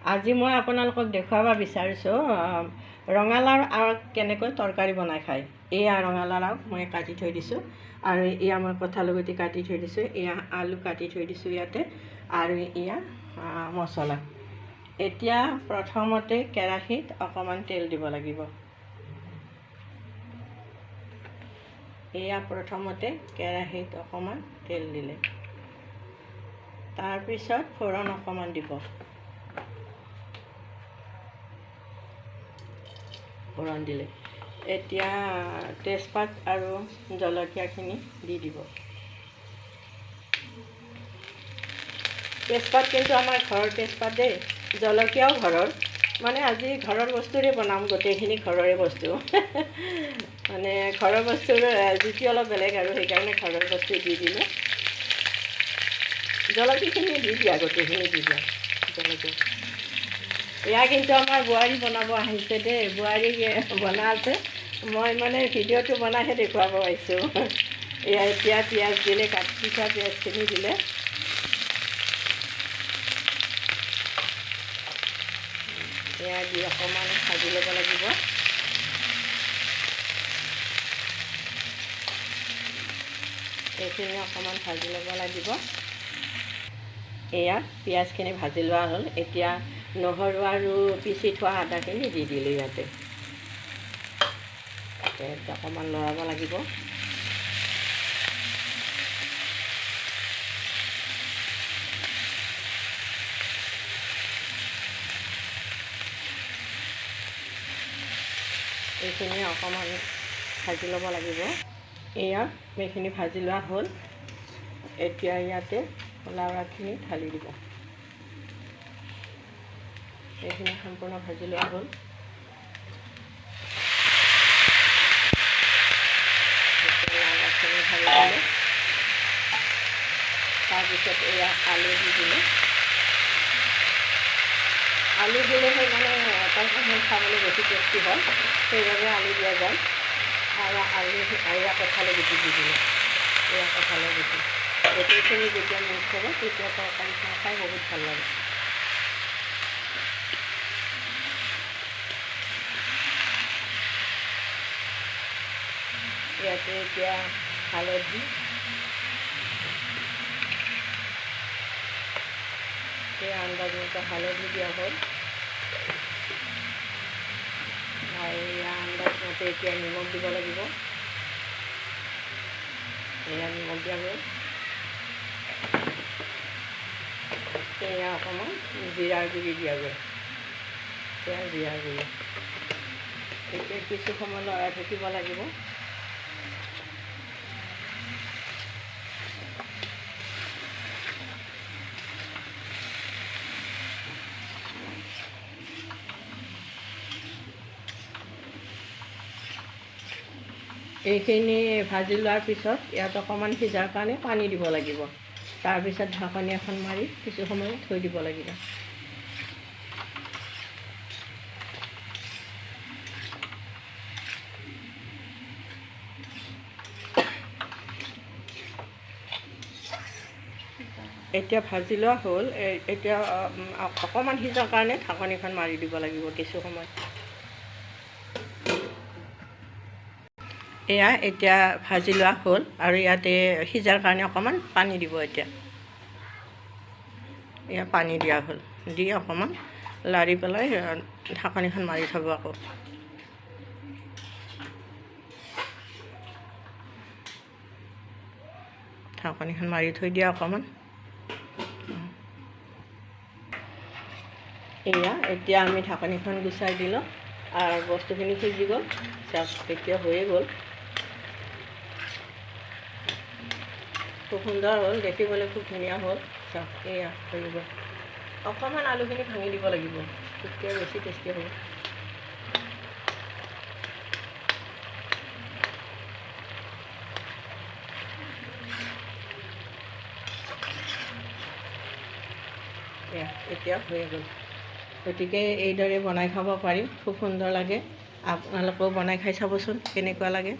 আজি মই আপোনালোকক দেখুৱাব বিচাৰিছোঁ ৰঙালাওৰ আগ কেনেকৈ তৰকাৰী বনাই খায়। এয়া ৰঙালাওৰ আগ মই কাটি থৈ দিছোঁ, আৰু এয়া মই কঁঠালৰ গুটি কাটি থৈ দিছোঁ, এয়া আলু কাটি থৈ দিছোঁ ইয়াতে, আৰু এয়া মছলা। এতিয়া প্ৰথমতে কেৰাহীত অকণমান তেল দিব লাগিব। এয়া প্ৰথমতে কেৰাহীত অকণমান তেল দিলে, তাৰপিছত ফোৰণ অকণমান দিব। ফোৰণ দিলে এতিয়া তেজপাত আৰু জলকীয়াখিনি দি দিব। তেজপাত কিন্তু আমাৰ ঘৰৰ তেজপাত দেই, জলকীয়াও ঘৰৰ, মানে আজি ঘৰৰ বস্তুৰে বনাম, গোটেইখিনি ঘৰৰে বস্তু মানে ঘৰৰ বস্তুৰ জুতি অলপ বেলেগ, আৰু সেইকাৰণে ঘৰৰ বস্তু দি দিলোঁ। জলকীয়াখিনি দি দিয়া, গোটেইখিনি দি দিয়া জলকীয়া। এয়া কিন্তু আমাৰ বোৱাৰী বনাব আহিছে দেই, বোৱাৰী বনাই আছে, মই মানে ভিডিঅ'টো বনাইহে দেখুৱাব আহিছোঁ। এয়া এতিয়া পিঁয়াজ দিলে, কাটি থোৱা পিঁয়াজখিনি দিলে। এয়া দি অকণমান ভাজি ল'ব লাগিব। এইখিনি অকণমান ভাজি ল'ব লাগিব। এয়া পিঁয়াজখিনি ভাজি লোৱা হ'ল। এতিয়া নহৰু আৰু পিচি থোৱা আদাখিনি দি দিলোঁ ইয়াতে। অকণমান লৰাব লাগিব। এইখিনি অকণমান ভাজি ল'ব লাগিব। এয়া এইখিনি ভাজি লোৱা হ'ল। এতিয়া ইয়াতে লাও আগখিনি ঢালি দিব। এইখিনি সম্পূৰ্ণ ভাজি লোৱা হ'ল। লাও আগখিনি ঢালি দিলে, তাৰপিছত এয়া আলু দি দিলে। আলু দিলেহে মানে তৰকাৰীখন খাবলৈ বেছি টেষ্টি হয়, সেইবাবে আলু দিয়া যায়। আৰু আলু এয়া কঁঠালৰ গুটি দি দিলে। এয়া কঁঠালৰ গুটি গোটেইখিনি যেতিয়া মিক্স হ'ব, তেতিয়া তৰকাৰীখন খাই বহুত ভাল লাগে। ইয়াতে এতিয়া হালধি, এই আন্দাজমতে হালধি দিয়া হ'ল, আৰু এয়া আন্দাজমতে এতিয়া নিমখ দিব লাগিব। এয়া নিমখ দিয়া গ'ল। এয়া অকণমান জিৰাৰ গুড়ি দিয়া গ'ল। এয়া জিৰাৰ গুড়ি। এতিয়া কিছু সময় লৰাই থাকিব লাগিব। এইখিনি ভাজি লোৱাৰ পিছত ইয়াত অকণমান সিজাৰ কাৰণে পানী দিব লাগিব। তাৰপিছত ঢাকনি এখন মাৰি কিছু সময় থৈ দিব লাগিব। এতিয়া ভাজি লোৱা হ'ল। এতিয়া অকণমান সিজাৰ কাৰণে ঢাকনিখন মাৰি দিব লাগিব কিছু সময়। এয়া এতিয়া ভাজি লোৱা হ'ল, আৰু ইয়াতে সিজাৰ কাৰণে অকণমান পানী দিব। এতিয়া এয়া পানী দিয়া হ'ল, দি অকণমান লাৰি পেলাই ঢাকনিখন মাৰি থ'ব আকৌ। ঢাকনিখন মাৰি থৈ দিয়া অকণমান। এয়া এতিয়া আমি ঢাকনিখন গুচাই দিলোঁ, আৰু বস্তুখিনি সিজি গ'ল। চাওক, এতিয়া হৈয়ে গ'ল, খুব সুন্দৰ হ'ল, দেখিবলৈ খুব ধুনীয়া হ'ল। চাওক, এয়া হৈ গ'ল। অকণমান আলুখিনি ভাঙি দিব লাগিব, তেতিয়া বেছি টেষ্টি হ'ব। এতিয়া হৈয়ে গ'ল। গতিকে এইদৰে বনাই খাব পাৰি, খুব সুন্দৰ লাগে। আপোনালোকেও বনাই খাই চাবচোন কেনেকুৱা লাগে।